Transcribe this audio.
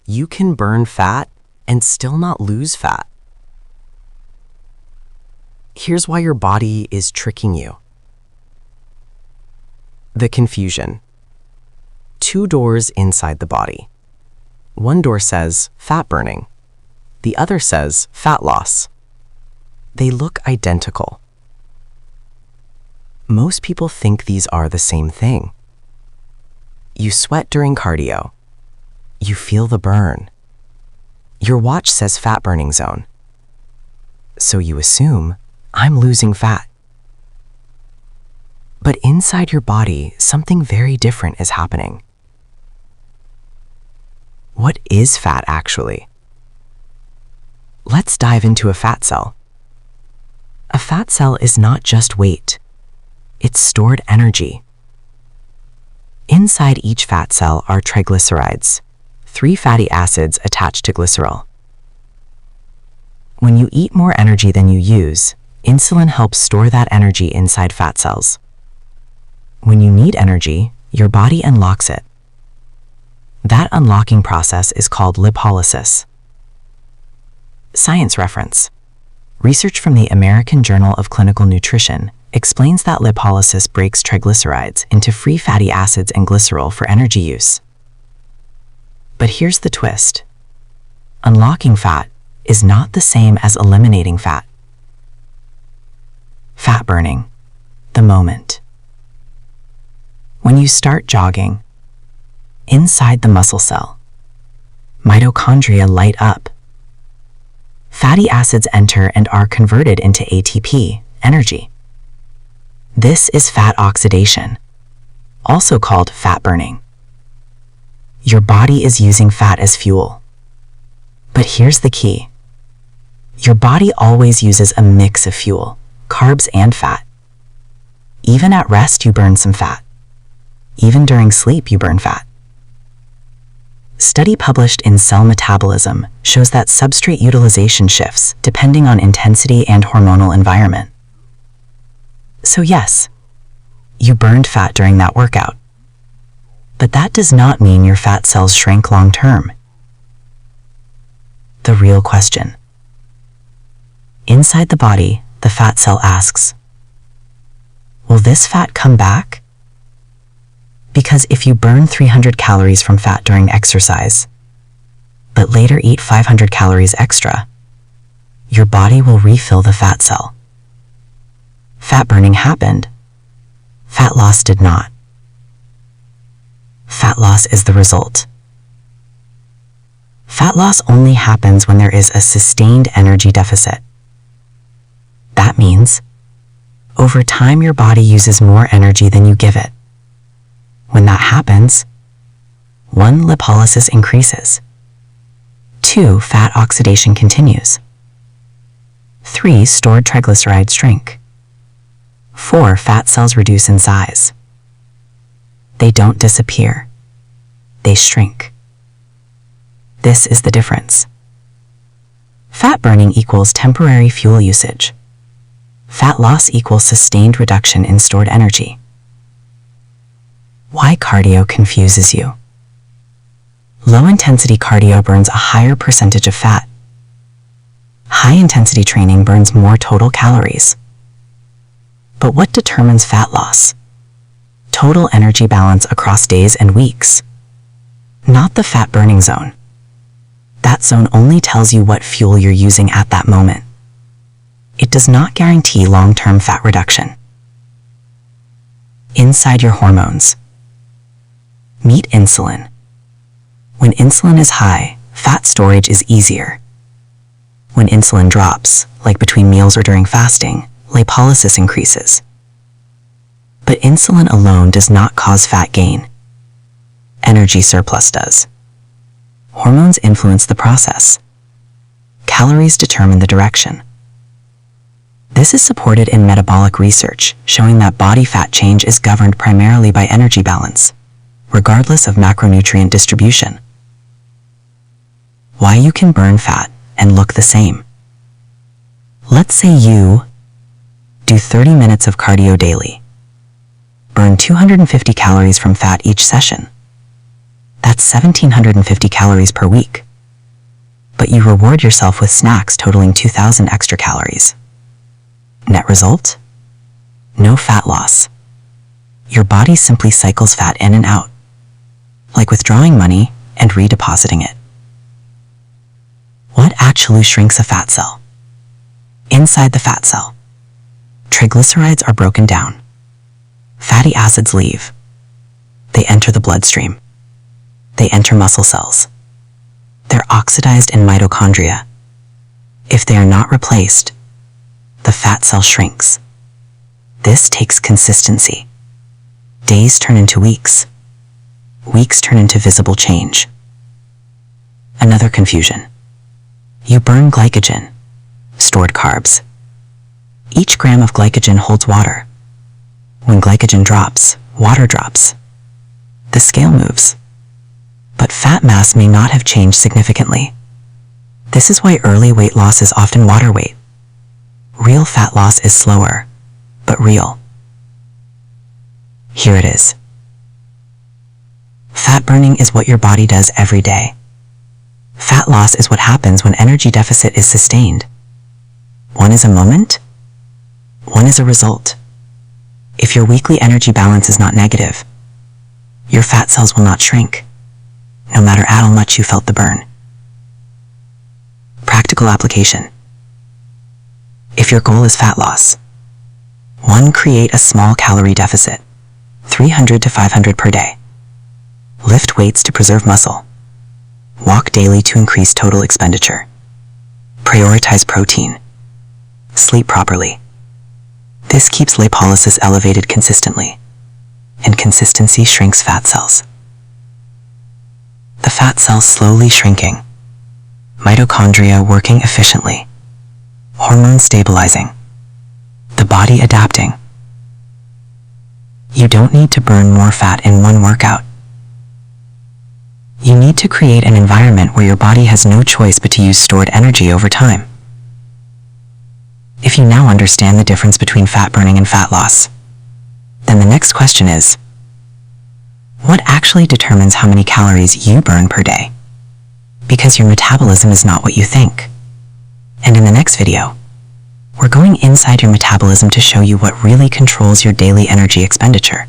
You can burn fat and still not lose fat. Here's why your body is tricking you. The confusion. 2 doors inside the body. One door says fat burning. The other says fat loss. They look identical. Most people think these are the same thing. You sweat during cardio. You feel the burn. Your watch says fat burning zone. So you assume, I'm losing fat. But inside your body, something very different is happening. What is fat actually? Let's dive into a fat cell. A fat cell is not just weight. It's stored energy. Inside each fat cell are triglycerides, 3 fatty acids attached to glycerol. When you eat more energy than you use, insulin helps store that energy inside fat cells. When you need energy, your body unlocks it. That unlocking process is called lipolysis. Science reference. Research from the American Journal of Clinical Nutrition explains that lipolysis breaks triglycerides into free fatty acids and glycerol for energy use. But here's the twist. Unlocking fat is not the same as eliminating fat. Fat burning, the moment. When you start jogging, inside the muscle cell, mitochondria light up. Fatty acids enter and are converted into ATP, energy. This is fat oxidation, also called fat burning. Your body is using fat as fuel. But here's the key. Your body always uses a mix of fuel, carbs and fat. Even at rest, you burn some fat. Even during sleep, you burn fat. Study published in Cell Metabolism shows that substrate utilization shifts depending on intensity and hormonal environment. So yes, you burned fat during that workout. But that does not mean your fat cells shrank long term. The real question. Inside the body, the fat cell asks, will this fat come back? Because if you burn 300 calories from fat during exercise, but later eat 500 calories extra, your body will refill the fat cell. Fat burning happened. Fat loss did not. Fat loss is the result. Fat loss only happens when there is a sustained energy deficit. That means, over time your body uses more energy than you give it. When that happens, 1. Lipolysis increases. 2. Fat oxidation continues. 3. Stored triglycerides shrink. 4. Fat cells reduce in size. They don't disappear. They shrink. This is the difference. Fat burning equals temporary fuel usage. Fat loss equals sustained reduction in stored energy. Why cardio confuses you? Low-intensity cardio burns a higher percentage of fat. High-intensity training burns more total calories. But what determines fat loss? Total energy balance across days and weeks. Not the fat burning zone. That zone only tells you what fuel you're using at that moment. It does not guarantee long-term fat reduction. Inside your hormones. Meet insulin. When insulin is high, fat storage is easier. When insulin drops, like between meals or during fasting, lipolysis increases. But insulin alone does not cause fat gain. Energy surplus does. Hormones influence the process. Calories determine the direction. This is supported in metabolic research, showing that body fat change is governed primarily by energy balance, regardless of macronutrient distribution. Why you can burn fat and look the same. Let's say you do 30 minutes of cardio daily. Burn 250 calories from fat each session. That's 1,750 calories per week. But you reward yourself with snacks totaling 2,000 extra calories. Net result? No fat loss. Your body simply cycles fat in and out, like withdrawing money and redepositing it. What actually shrinks a fat cell? Inside the fat cell, triglycerides are broken down. Fatty acids leave. They enter the bloodstream. They enter muscle cells. They're oxidized in mitochondria. If they are not replaced, the fat cell shrinks. This takes consistency. Days turn into weeks. Weeks turn into visible change. Another confusion. You burn glycogen, stored carbs. Each gram of glycogen holds water. When glycogen drops, water drops. The scale moves. But fat mass may not have changed significantly. This is why early weight loss is often water weight. Real fat loss is slower, but real. Here it is. Fat burning is what your body does every day. Fat loss is what happens when energy deficit is sustained. One is a moment, one is a result. If your weekly energy balance is not negative, your fat cells will not shrink, no matter how much you felt the burn. Practical application. If your goal is fat loss, 1. Create a small calorie deficit, 300 to 500 per day. Lift weights to preserve muscle. Walk daily to increase total expenditure. Prioritize protein. Sleep properly. This keeps lipolysis elevated consistently, and consistency shrinks fat cells. The fat cells slowly shrinking, mitochondria working efficiently, hormones stabilizing, the body adapting. You don't need to burn more fat in one workout. You need to create an environment where your body has no choice but to use stored energy over time. If you now understand the difference between fat burning and fat loss, then the next question is, what actually determines how many calories you burn per day? Because your metabolism is not what you think. And in the next video, we're going inside your metabolism to show you what really controls your daily energy expenditure.